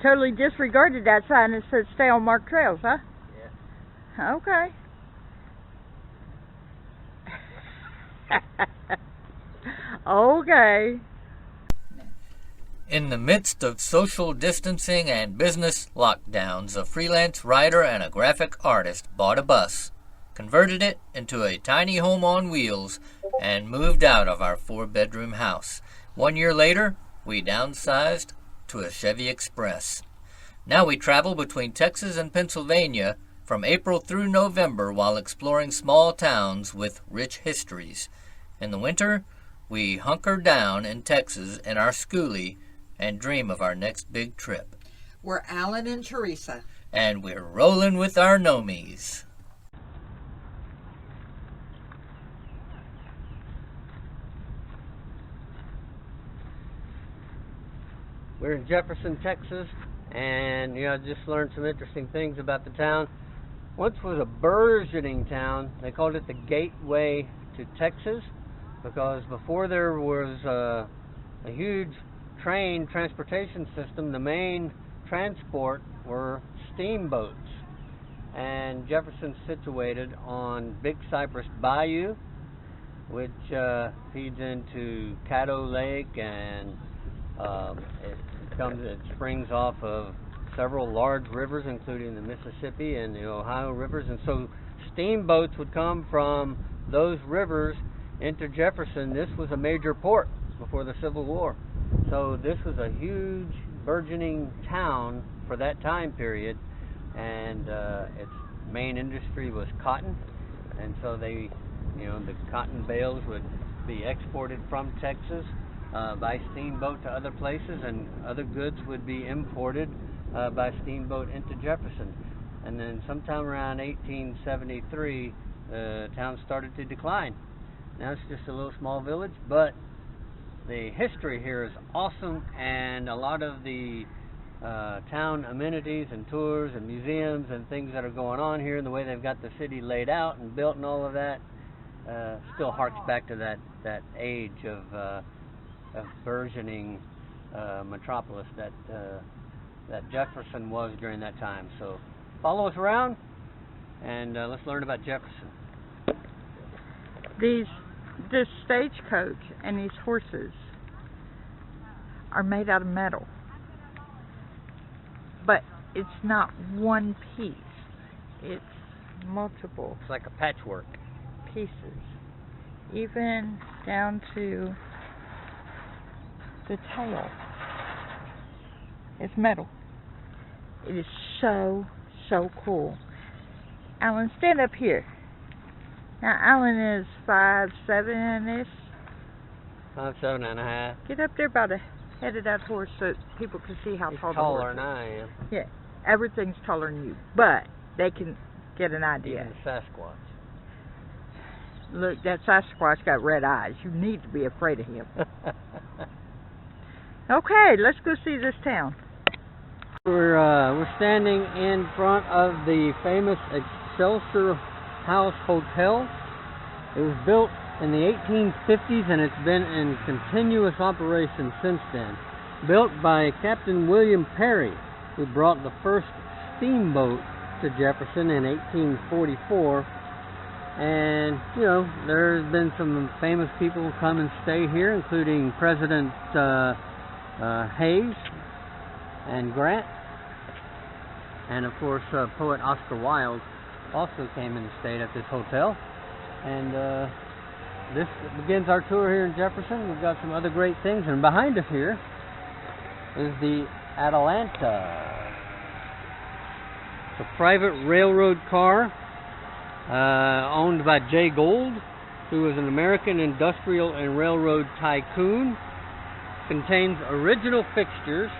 Totally disregarded that sign that said stay on marked trails, huh? Yeah. Okay. Okay. In the midst of social distancing and business lockdowns, a freelance writer and a graphic artist bought a bus, converted it into a tiny home on wheels, and moved out of our 4-bedroom house. 1 year later, we downsized to a Chevy Express. Now we travel between Texas and Pennsylvania from April through November while exploring small towns with rich histories. In the winter, we hunker down in Texas in our schoolie and dream of our next big trip. We're Alan and Theresa. And we're rolling with our gnomies. We're in Jefferson, Texas, and I just learned some interesting things about the town. Once was a burgeoning town. They called it the gateway to Texas because before there was a huge train transportation system, the main transport were steamboats. And Jefferson's situated on Big Cypress Bayou, which feeds into Caddo Lake, and it springs off of several large rivers, including the Mississippi and the Ohio rivers. And so steamboats would come from those rivers into Jefferson. This was a major port before the Civil War. So this was a huge burgeoning town for that time period, and its main industry was cotton. And so the cotton bales would be exported from Texas by steamboat to other places, and other goods would be imported by steamboat into Jefferson. And then sometime around 1873, the town started to decline. Now it's just a little small village, but the history here is awesome, and a lot of the town amenities and tours and museums and things that are going on here, and the way they've got the city laid out and built and all of that, still harks back to that age of burgeoning metropolis that Jefferson was during that time. So follow us around, and let's learn about Jefferson. This stagecoach and these horses are made out of metal, but it's not one piece, it's multiple. It's like a patchwork. Pieces, even down to the tail. It's metal. It is so cool. Alan, stand up here. Now, Alan is 5'7" ish. 5'7" and a half. Get up there by the head of that horse so people can see how tall the horse is. Taller than I am. Yeah, everything's taller than you, but they can get an idea. Even Sasquatch. Look, that Sasquatch got red eyes. You need to be afraid of him. Okay, let's go see this town. We're standing in front of the famous Excelsior House Hotel. It was built in the 1850s, and it's been in continuous operation since then. Built by Captain William Perry, who brought the first steamboat to Jefferson in 1844. And, there's been some famous people come and stay here, including President Hayes and Grant. And, of course, poet Oscar Wilde also came and stayed at this hotel. And this begins our tour here in Jefferson. We've got some other great things. And behind us here is the Atalanta. It's a private railroad car owned by Jay Gould, who was an American industrial and railroad tycoon. Contains original fixtures,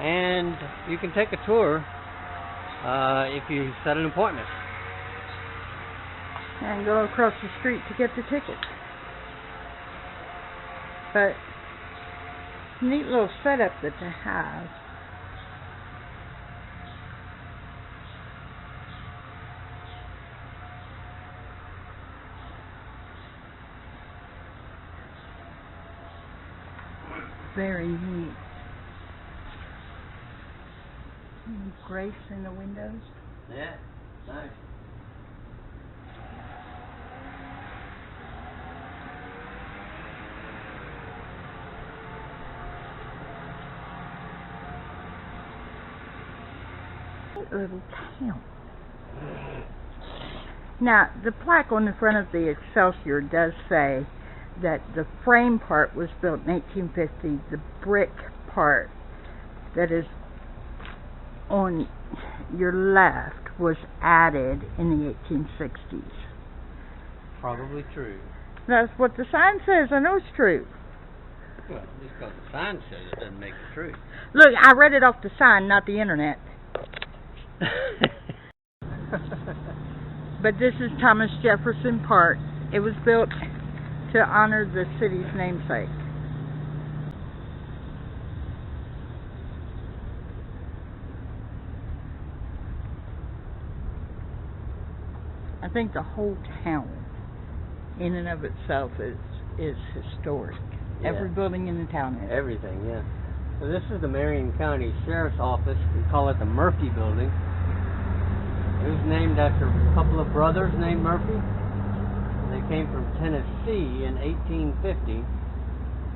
and you can take a tour if you set an appointment. And go across the street to get the ticket. But neat little setup that they have. Very neat. grace in the windows. Yeah, nice. Little town. Now, the plaque on the front of the Excelsior does say that the frame part was built in 1850. The brick part that is on your left was added in the 1860s. Probably true. That's what the sign says. I know it's true. Well, just because the sign says it doesn't make it true. Look, I read it off the sign, not the internet. But this is Thomas Jefferson Park. It was built to honor the city's namesake. I think the whole town, in and of itself, is historic. Yeah. Every building in the town is. Everything, yeah. So this is the Marion County Sheriff's Office. We call it the Murphy Building. It was named after a couple of brothers named Murphy. They came from Tennessee in 1850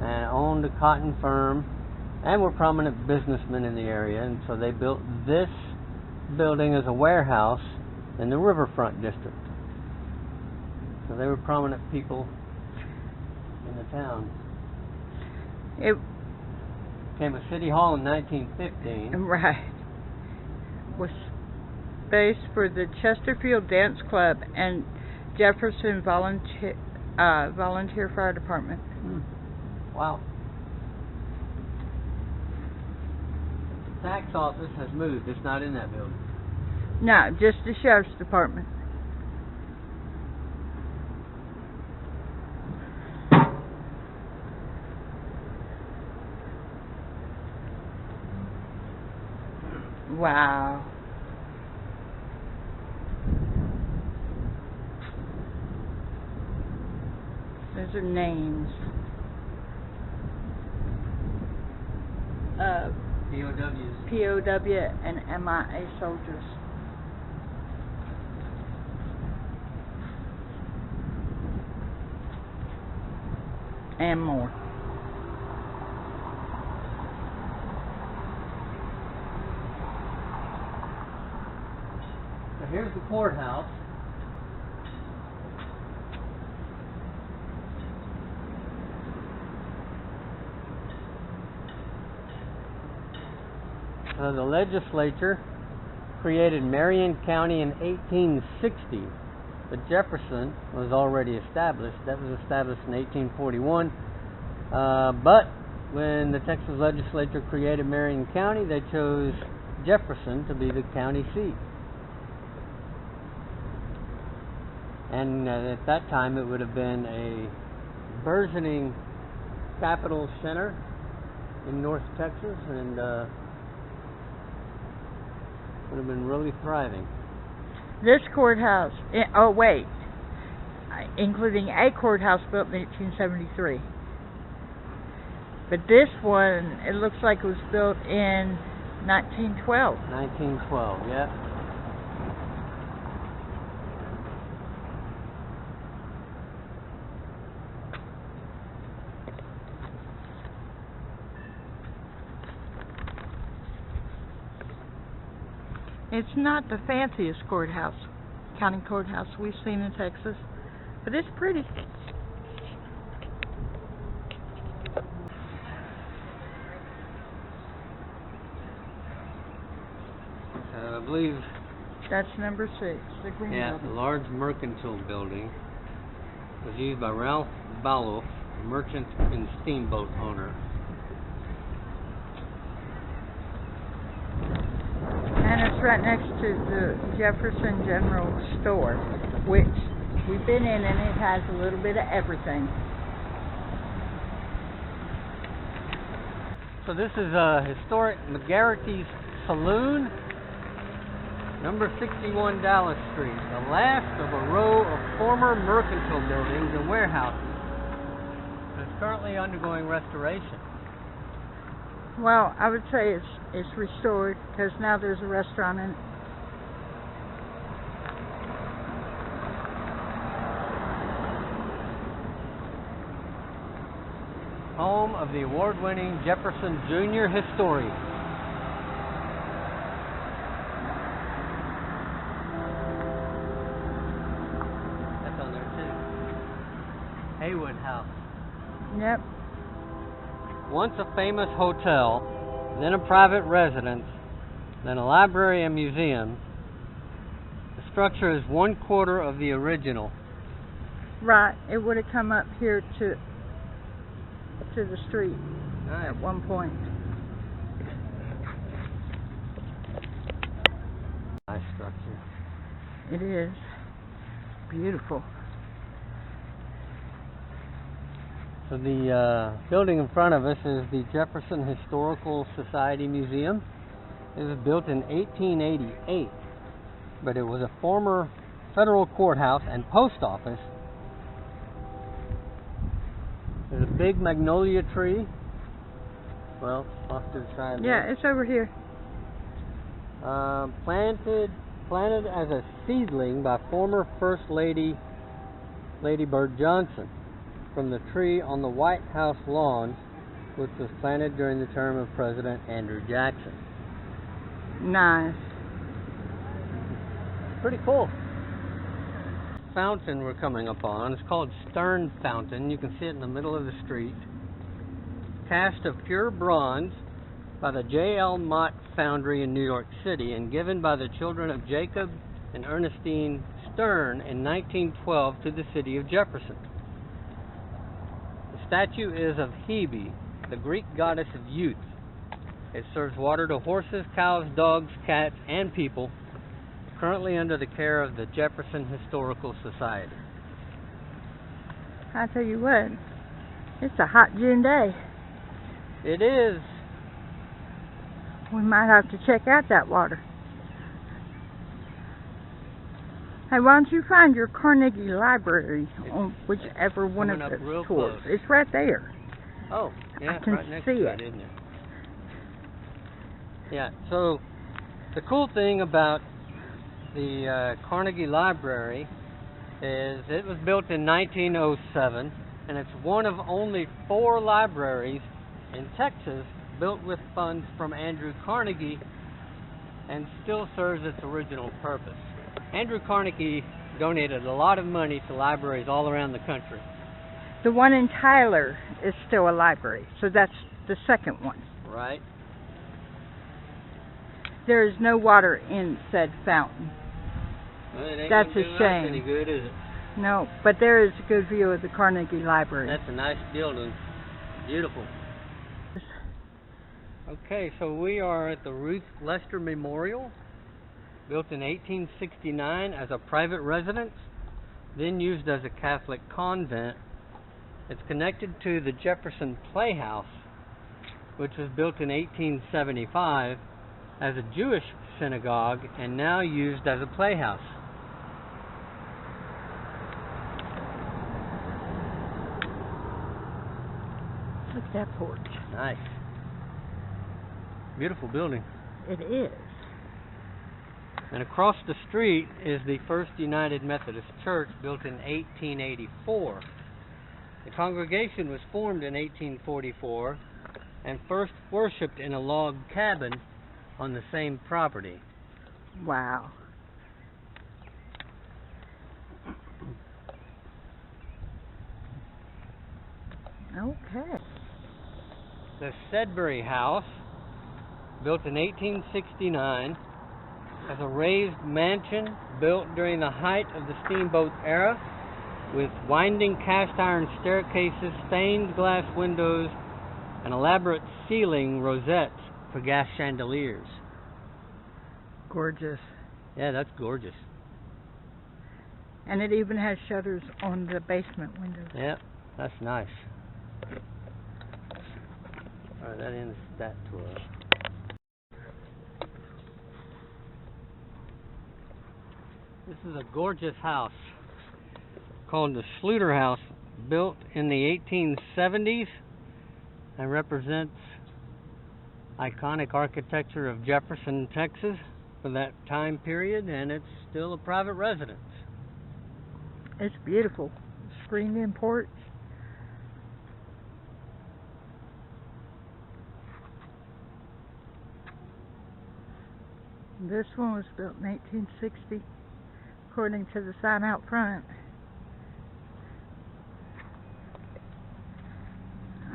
and owned a cotton firm and were prominent businessmen in the area. And so they built this building as a warehouse in the Riverfront District. So they were prominent people in the town. It Became a city hall in 1915. right was space for the Chesterfield Dance Club and Jefferson Volunteer Fire Department. Wow. The tax office has moved. It's not in that building. No, just the Sheriff's Department. Wow. Those are names of POWs. POW and MIA soldiers. And more. So here's the courthouse. The legislature created Marion County in 1860, but Jefferson was already established. That was established in 1841. But when the Texas legislature created Marion County, they chose Jefferson to be the county seat. And at that time, it would have been a burgeoning capital center in North Texas, and would have been really thriving. This courthouse, including a courthouse built in 1873. But this one, it looks like it was built in 1912. 1912, yeah. It's not the fanciest county courthouse we've seen in Texas, but it's pretty. I believe That's number 6, the green the building. large Mercantile building was used by Ralph Balloff, a merchant and steamboat owner. And it's right next to the Jefferson General Store, which we've been in, and it has a little bit of everything. So this is historic McGarrity's Saloon, number 61 Dallas Street, the last of a row of former Mercantile buildings and warehouses. It's currently undergoing restoration. Well, I would say it's restored because now there's a restaurant in it. Home of the award-winning Jefferson Junior Historian. That's on there too. Haywood House. Yep. Once a famous hotel, then a private residence, then a library and museum, the structure is 1/4 of the original. Right. It would have come up here to the street Nice. at one point. Nice structure. It is beautiful. So the building in front of us is the Jefferson Historical Society Museum. It was built in 1888, but it was a former federal courthouse and post office. There's a big magnolia tree. Well, off to the side Yeah, there. it's over here. Planted as a seedling by former First Lady Lady Bird Johnson from the tree on the White House lawn, which was planted during the term of President Andrew Jackson. Nice. Pretty cool. Fountain we're coming upon. It's called Stern Fountain. You can see it in the middle of the street. Cast of pure bronze by the J.L. Mott Foundry in New York City and given by the children of Jacob and Ernestine Stern in 1912 to the city of Jefferson. The statue is of Hebe, the Greek goddess of youth. It serves water to horses, cows, dogs, cats, and people, currently under the care of the Jefferson Historical Society. I tell you what, it's a hot June day. It is. We might have to check out that water. Hey, why don't you find your Carnegie Library on whichever one of coming up those real tours? close. It's right there. Oh, yeah, I can right next see to it. it, isn't it? Yeah, so the cool thing about the Carnegie Library is it was built in 1907, and it's one of only 4 libraries in Texas built with funds from Andrew Carnegie and still serves its original purpose. Andrew Carnegie donated a lot of money to libraries all around the country. The one in Tyler is still a library, so that's the second one. Right? There is no water in said fountain. Well, it ain't That's gonna a do us shame. any good, is it? No, but there is a good view of the Carnegie Library. That's a nice building. Beautiful. Okay, so we are at the Ruth Lester Memorial, built in 1869 as a private residence, then used as a Catholic convent. It's connected to the Jefferson Playhouse, which was built in 1875 as a Jewish synagogue and now used as a playhouse. Look at that porch. Nice. Beautiful building. It is. And across the street is the First United Methodist Church, built in 1884. The congregation was formed in 1844 and first worshipped in a log cabin on the same property. Wow. Okay. The Sedbury House, built in 1869, as a raised mansion built during the height of the steamboat era, with winding cast iron staircases, stained glass windows, and elaborate ceiling rosettes for gas chandeliers. Gorgeous. Yeah, that's gorgeous. And it even has shutters on the basement windows. Yeah, that's nice. Alright, that ends that tour. This is a gorgeous house called the Schluter House, built in the 1870s and represents iconic architecture of Jefferson, Texas for that time period, and it's still a private residence. It's beautiful. Screened-in porch. This one was built in 1860, according to the sign out front.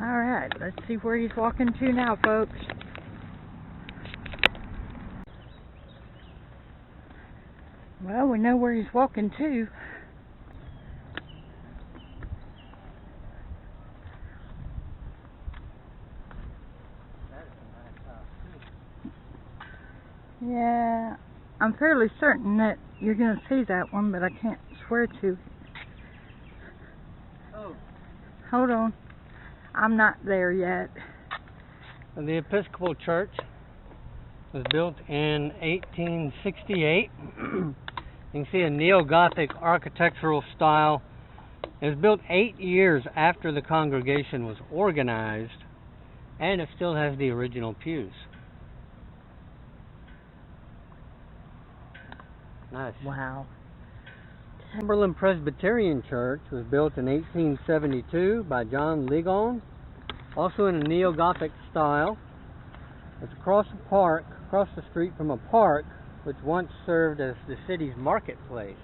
Alright, let's see where he's walking to now, folks. Well, we know where he's walking to. Yeah, I'm fairly certain that you're going to see that one, but I can't swear to. Oh. Hold on. I'm not there yet. The Episcopal Church was built in 1868. You can see a neo-Gothic architectural style. It was built 8 years after the congregation was organized, and it still has the original pews. Nice. Wow. Cumberland Presbyterian Church was built in 1872 by John Ligon, also in a neo-Gothic style. It's across the street from a park which once served as the city's marketplace.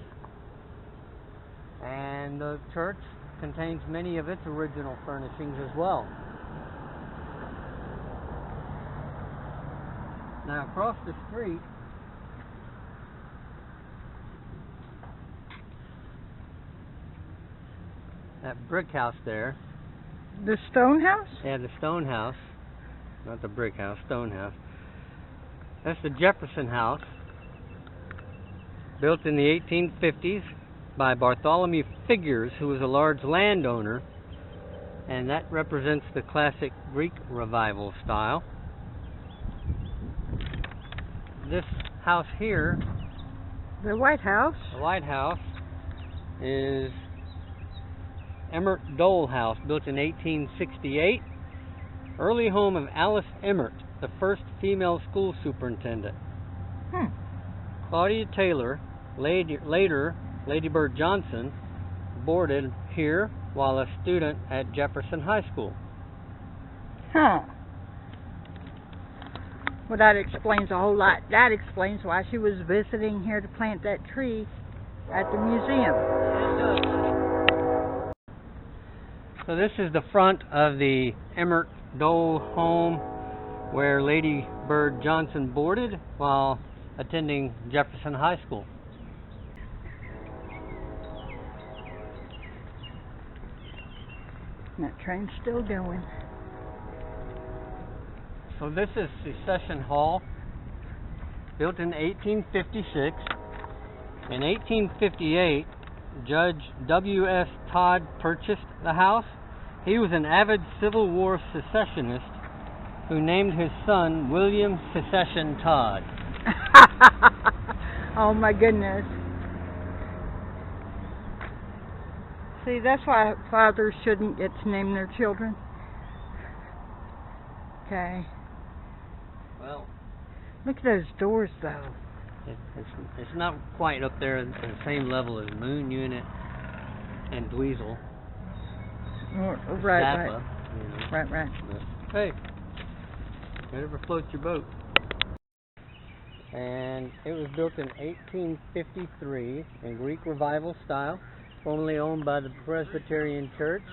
And the church contains many of its original furnishings as well. Now across the street, that brick house there. The stone house? Yeah, the stone house. Not the brick house, stone house. That's the Jefferson house, built in the 1850s by Bartholomew Figures, who was a large landowner, and that represents the classic Greek Revival style. This house here, The White House? the White House, is Emmert Dole House, built in 1868. Early home of Alice Emmert, the first female school superintendent. Claudia Taylor, later Lady Bird Johnson, boarded here while a student at Jefferson High School. Huh. Well, that explains a whole lot. That explains why she was visiting here to plant that tree at the museum. So this is the front of the Emmert Dole home where Lady Bird Johnson boarded while attending Jefferson High School. And that train's still going. So this is Secession Hall, built in 1856. In 1858, Judge W.S. Todd purchased the house. He was an avid Civil War secessionist who named his son William Secession Todd. Oh my goodness. See, that's why fathers shouldn't get to name their children. Okay. Well, look at those doors, though. It's not quite up there at the same level as Moon Unit and Dweezil. Right. Zappa, you know. Right. But, hey, never float your boat. And it was built in 1853 in Greek Revival style, formerly owned by the Presbyterian Church.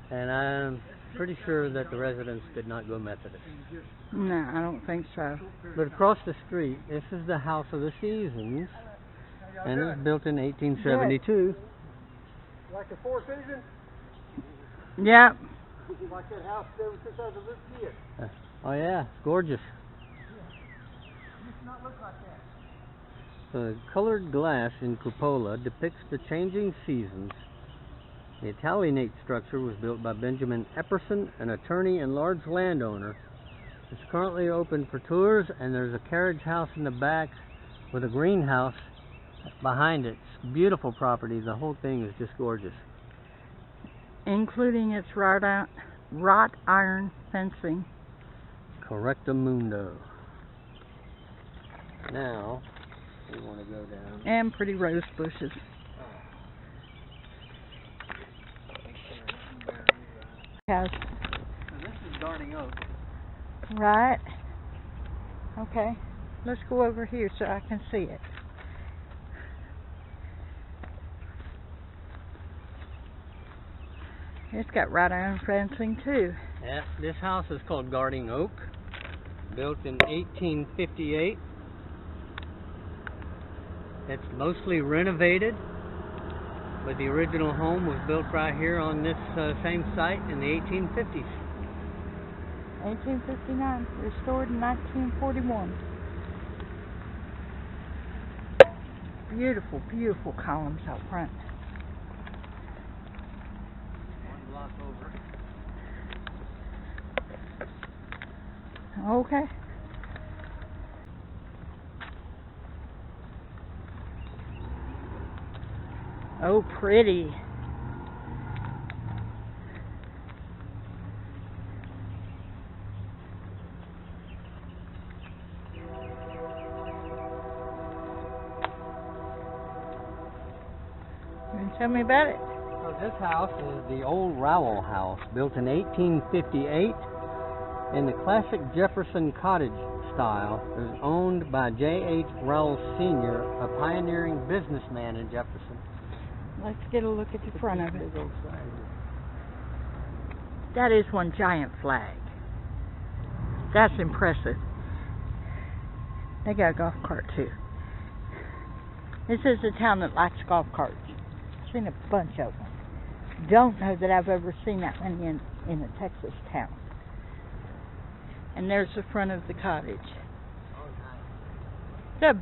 And I'm pretty sure that the residents did not go Methodist. No, I don't think so. But across the street, this is the House of the Seasons, and it was built in 1872. Like the Four Seasons? Yep. Like that house ever since I was a little kid. Oh yeah, it's gorgeous. Used to not look like that. The colored glass in cupola depicts the changing seasons. The Italianate structure was built by Benjamin Epperson, an attorney and large landowner. It's currently open for tours, and there's a carriage house in the back with a greenhouse behind it. It's a beautiful property. The whole thing is just gorgeous. Including its wrought iron fencing. Correctamundo. Now, we want to go down. And pretty rose bushes. House. So this is guarding oak. Right. Okay. Let's go over here so I can see it. It's got wrought iron fencing too. Yeah, this house is called Guarding Oak, built in 1858. It's mostly renovated, but the original home was built right here on this same site in the 1850s. 1859, restored in 1941. Beautiful, beautiful columns out front. One block over. Okay. Oh, pretty. Tell me about it. So this house is the old Rowell House, built in 1858 in the classic Jefferson Cottage style. It was owned by J.H. Rowell Sr., a pioneering businessman in Jefferson. Let's get a look at the front of it. Big old flag. That is one giant flag. That's impressive. They got a golf cart too. This is a town that likes golf carts. I've seen a bunch of them. Don't know that I've ever seen that many in a Texas town. And there's the front of the cottage. It's a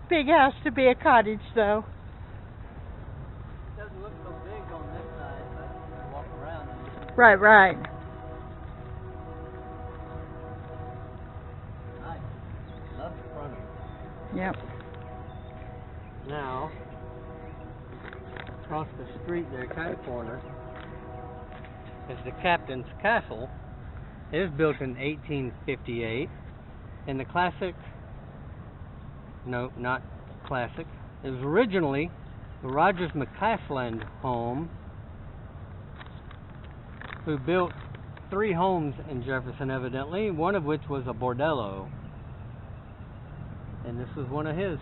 big house to be a cottage, though. It doesn't look so big on this side, but you walk around and you can Right, right. nice. Love the front of it. Yep. Now, across the street there, kind of corner, is the Captain's Castle. It was built in 1858 in the classic, no, not classic, it was originally the Rogers McCaslin home, who built 3 homes in Jefferson evidently, one of which was a bordello, and this was one of his.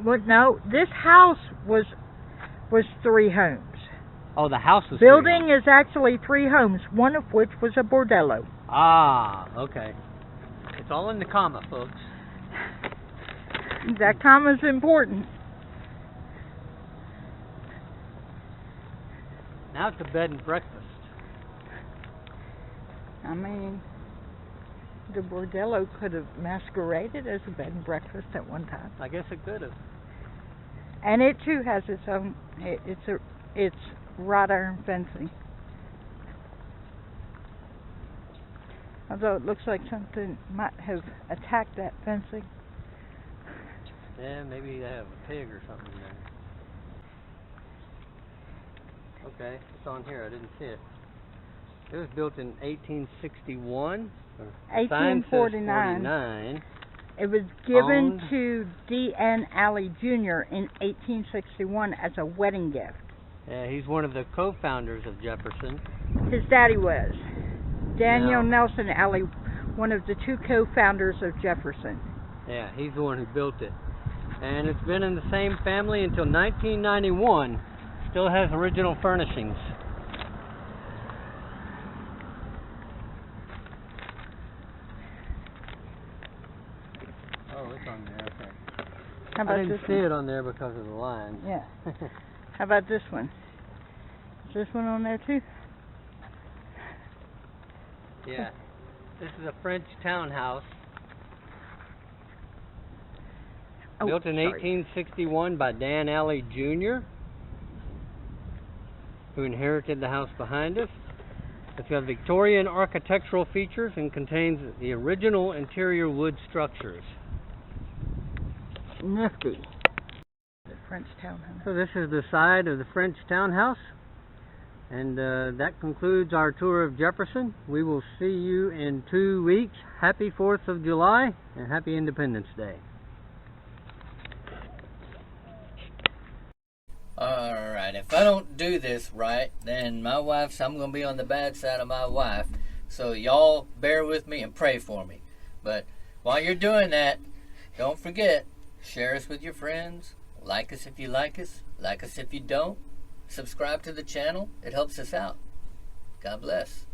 Well, no, this house was 3 homes. Oh, the house was Building is actually 3 homes, one of which was a bordello. Ah, okay. It's all in the comma, folks. That comma's important. Now it's a bed and breakfast. I mean, the bordello could have masqueraded as a bed and breakfast at one time. I guess it could have. And it too has its own, it's wrought iron fencing. Although it looks like something might have attacked that fencing. Yeah, maybe they have a pig or something there. Okay, it's on here. I didn't see it. It was built in 1861. 1849. It was given to D.N. Alley Jr. in 1861 as a wedding gift. Yeah, he's one of the co-founders of Jefferson. His daddy was. Daniel Nelson Alley, one of the 2 co-founders of Jefferson. Yeah, he's the one who built it. And it's been in the same family until 1991. Still has original furnishings. Oh, it's on there, okay. How about I didn't this see one? it on there because of the lines. Yeah. How about this one? Is this one on there too? Yeah. This is a French townhouse. Oh, Built in sorry. 1861 by Dan Alley Jr., who inherited the house behind us. It's got Victorian architectural features and contains the original interior wood structures. Nifty. The French townhouse. So this is the side of the French townhouse. And that concludes our tour of Jefferson. We will see you in 2 weeks. Happy 4th of July and happy Independence Day. Alright, if I don't do this right, then I'm going to be on the bad side of my wife. So y'all bear with me and pray for me. But while you're doing that, don't forget, share us with your friends, like us if you like us if you don't, subscribe to the channel. It helps us out. God bless.